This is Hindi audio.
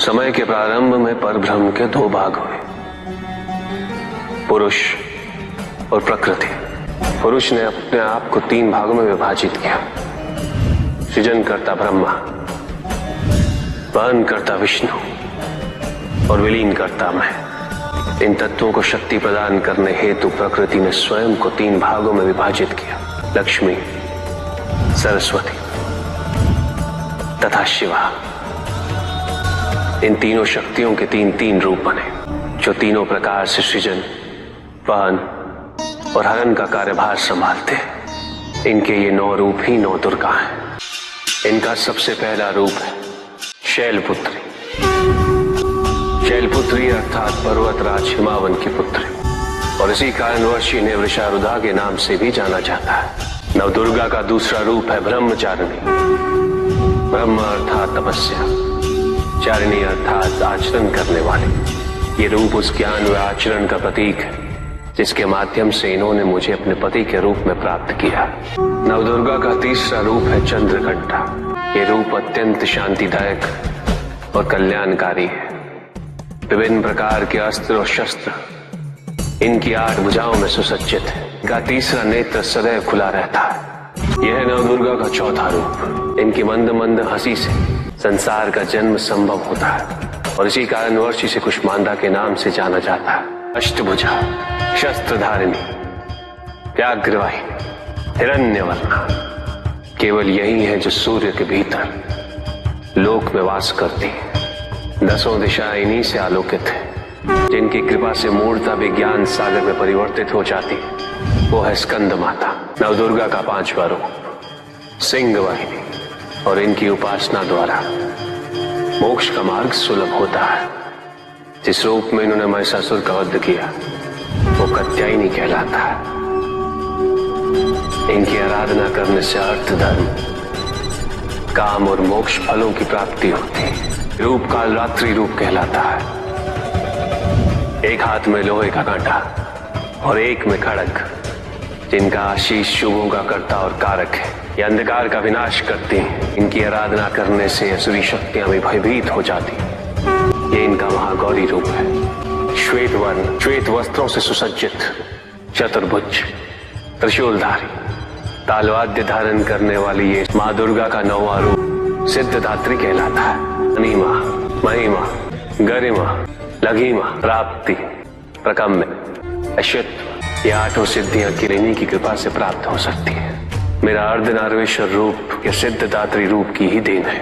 समय के प्रारंभ में परब्रह्म के दो भाग हुए, पुरुष और प्रकृति। पुरुष ने अपने आप को तीन भागों में विभाजित किया। सृजन करता ब्रह्मा, वहन करता विष्णु और विलीन करता मैं। इन तत्वों को शक्ति प्रदान करने हेतु प्रकृति ने स्वयं को तीन भागों में विभाजित किया। लक्ष्मी, सरस्वती तथा शिवा। इन तीनों शक्तियों के तीन तीन रूप बने, जो तीनों प्रकार से सृजन, वहन और हरण का कार्यभार संभालते हैं। इनके ये 9 रूप ही 9 दुर्गा हैं। इनका सबसे पहला रूप है शैलपुत्री। शैलपुत्री अर्थात पर्वतराज हिमावन की पुत्री, और इसी कारणवश इन्हें वृषारुधा के नाम से भी जाना जाता है। नवदुर्गा का दूसरा रूप है ब्रह्मचारिणी। ब्रह्म अर्थात तपस्या, चारिणी अर्थात आचरण करने वाली। ये रूप उस ज्ञान व आचरण का प्रतीक है जिसके माध्यम से इन्होंने मुझे अपने पति के रूप में प्राप्त किया। नवदुर्गा का तीसरा रूप है चंद्रघंटा। ये रूप अत्यंत शांतिदायक और कल्याणकारी है। विभिन्न प्रकार के अस्त्र और शस्त्र इनकी 8 भुजाओं में सुसज्जित है। इनका तीसरा नेत्र सदैव खुला रहता है। यह नवदुर्गा का चौथा रूप। इनकी मंद मंद हंसी से संसार का जन्म संभव होता है, और इसी कारणवश इसे कुष्मांडा के नाम से जाना जाता है। अष्टभुजा, शस्त्रधारिणी, व्याघ्रवाहिनी, हिरण्यवर्णा। केवल यही है जो सूर्य के भीतर लोक में वास करती है। 10 दिशाएं इन्हीं से आलोकित है। जिनकी कृपा से मूर्ता विज्ञान सागर में परिवर्तित हो जाती है, वो है स्कंद माता। नवदुर्गा का 5वां रूप सिंह वाहिनी, और इनकी उपासना द्वारा मोक्ष का मार्ग सुलभ होता है। जिस रूप में इन्होंने महिषासुर का वध किया वो कात्यायनी कहलाता है। इनकी आराधना करने से अर्थ, धर्म, काम और मोक्ष फलों की प्राप्ति होती है। रूप कालरात्रि रूप कहलाता है। एक हाथ में लोहे का कांटा और एक में खड़ग, जिनका आशीष शुभों का कर्ता और कारक है। ये अंधकार का विनाश करती हैं। इनकी आराधना करने से असुरी शक्तियां भी भयभीत हो जाती हैं। ये इनका महागौरी रूप है। श्वेत वर्ण, श्वेत वस्त्रों से सुसज्जित, चतुर्भुज, त्रिशूलधारी, तालवाद्य धारण करने वाली ये माँ दुर्गा का 9वां रूप सिद्धदात्री कहलाता है। अनिमा, महिमा, गरिमा, लघिमा, प्राप्ति, प्रकम्य, अश्वत्व, ये 8 सिद्धियां किरणी की कृपा से प्राप्त हो सकती है। मेरा अर्धनारीश्वर रूप या सिद्धदात्री रूप की ही देन है।